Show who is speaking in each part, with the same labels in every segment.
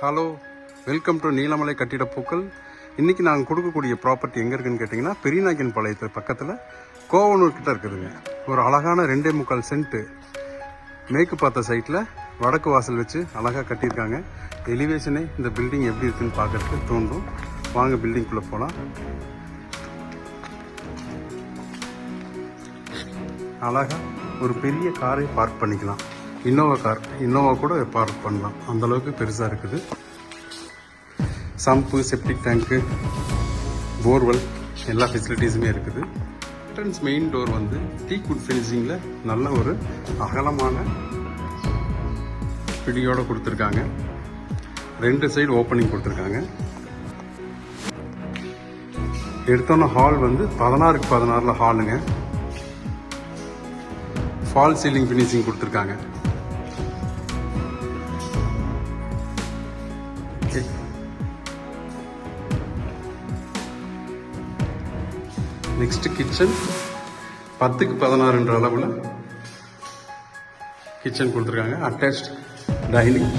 Speaker 1: Hello, welcome to Neelamalai கட்டிடப்பூக்கள். இன்றைக்கி நாங்கள் கொடுக்கக்கூடிய ப்ராப்பர்ட்டி எங்கே இருக்குதுன்னு கேட்டிங்கன்னா, பெரியநாயக்கன் பாளையத்து பக்கத்தில் கோவனூர் கிட்ட இருக்குதுங்க. ஒரு அழகான 2.25 சென்ட்டு மேற்கு பார்த்த சைட்டில் வடக்கு வாசல் வச்சு அழகாக கட்டியிருக்காங்க. எலிவேஷனே இந்த பில்டிங் எப்படி இருக்குதுன்னு பார்க்குறதுக்கு தோன்றும். வாங்க பில்டிங்குள்ளே போகலாம். அழகாக ஒரு பெரிய காரை பார்க் பண்ணிக்கலாம். இன்னோவா கூட பார்க் பண்ணலாம். அந்தளவுக்கு பெருசாக இருக்குது. சம்பு, செப்டிக் டேங்க்கு, போர்வெல் எல்லா ஃபெசிலிட்டிஸுமே இருக்குது. என்ட்ரன்ஸ் மெயின் டோர் வந்து டீக்வுட் ஃபினிஷிங்கில் நல்ல ஒரு அகலமான பிடியோடு கொடுத்துருக்காங்க. 2 சைடு ஓப்பனிங் கொடுத்துருக்காங்க. எடுத்தோன்னா ஹால் வந்து 16க்கு 16 ஹாலுங்க. ஃபால் சீலிங் ஃபினிஷிங் கொடுத்துருக்காங்க. நெக்ஸ்ட் கிச்சன் 10க்கு 16 அளவில் கிச்சன் கொடுத்துருக்காங்க. Attached dining.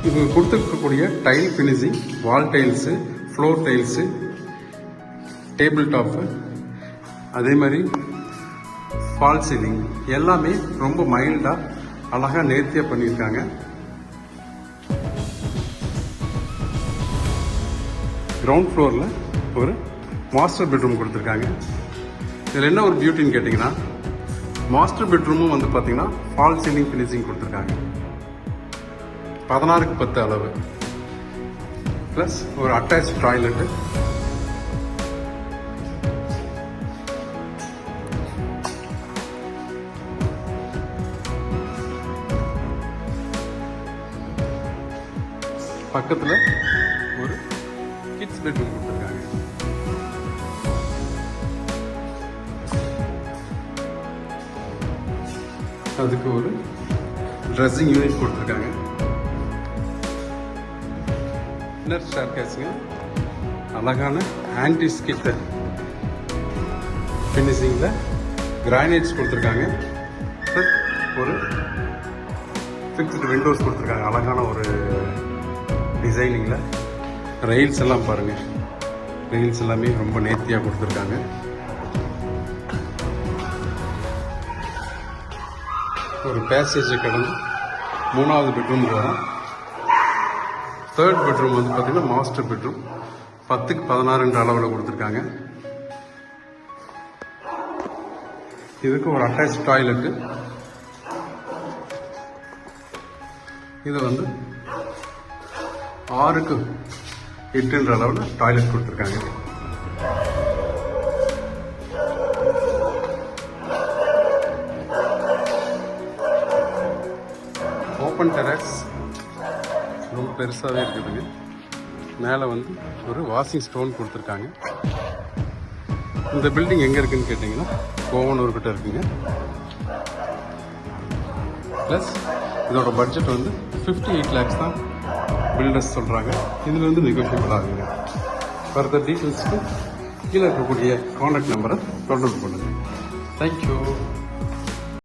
Speaker 1: இவங்க கொடுத்துருக்கக்கூடிய tile finishing, wall tiles, floor tiles, table top, அதே மாதிரி ஃபால் சீலிங் எல்லாமே ரொம்ப மைல்டாக அழகாக நேர்த்தியாக பண்ணியிருக்காங்க. கிரவுண்ட் ஃப்ளோரில் ஒரு மாஸ்டர் பெட்ரூம் கொடுத்துருக்காங்க. இதில் என்ன ஒரு பியூட்டின்னு கேட்டிங்கன்னா, மாஸ்டர் பெட்ரூமும் வந்து பார்த்தீங்கன்னா ஃபால் சீலிங் ஃபினிஷிங் கொடுத்துருக்காங்க. 16க்கு 10 அளவு ப்ளஸ் ஒரு அட்டாச் டாய்லெட்டு. பக்கத்தில் ஒரு கிட்ஸ் பெட்ரூம் கொடுத்துருக்காங்க. அதுக்கு ஒரு ட்ரெஸ்ஸிங் யூனிட் கொடுத்துருக்காங்க. இன்னர் ஸ்டேர்கேஸுங்க அழகான ஆன்டி ஸ்கிட் ஃபினிஷிங்கில் கிரானைட்ஸ் கொடுத்துருக்காங்க. ஒரு ஃபிக்ஸ்டு விண்டோஸ் கொடுத்துருக்காங்க. அழகான ஒரு டிசைனிங்கில். ரெயில்ஸ் எல்லாம் பாருங்கள், ரெயில்ஸ் எல்லாமே ரொம்ப நேர்த்தியாக கொடுத்துருக்காங்க. ஒரு பேசேஜை கடந்து 3வது பெட்ரூம் வரும். 3rd பெட்ரூம் வந்து பார்த்தீங்கன்னா மாஸ்டர் பெட்ரூம். 10க்கு 16 அளவில் கொடுத்துருக்காங்க. இதுக்கு ஒரு அட்டாச் டாய்லெட்டு. இது வந்து 6க்கு 8 அளவில் டாய்லெட் கொடுத்துருக்காங்க. ஓப்பன் டெரஸ் ரொம்ப பெருசாகவே இருக்குதுங்க. மேலே வந்து ஒரு வாஷிங் ஸ்டோன் கொடுத்துருக்காங்க. இந்த பில்டிங் எங்கே இருக்குதுன்னு கேட்டிங்கன்னா, கோவனூர் கிட்ட இருக்குங்க. ப்ளஸ் இதோட பட்ஜெட் வந்து 58 lakhs தான் பில்டர்ஸ் சொல்கிறாங்க. இதில் வந்து நெகோஷியபிள் ஆகுங்க. ஃபர்தர் டீட்டெயில்ஸ்க்கு கீழே இருக்கக்கூடிய கான்டாக்ட் நம்பரை தொடர்பு பண்ணுங்கள். தேங்க்யூ.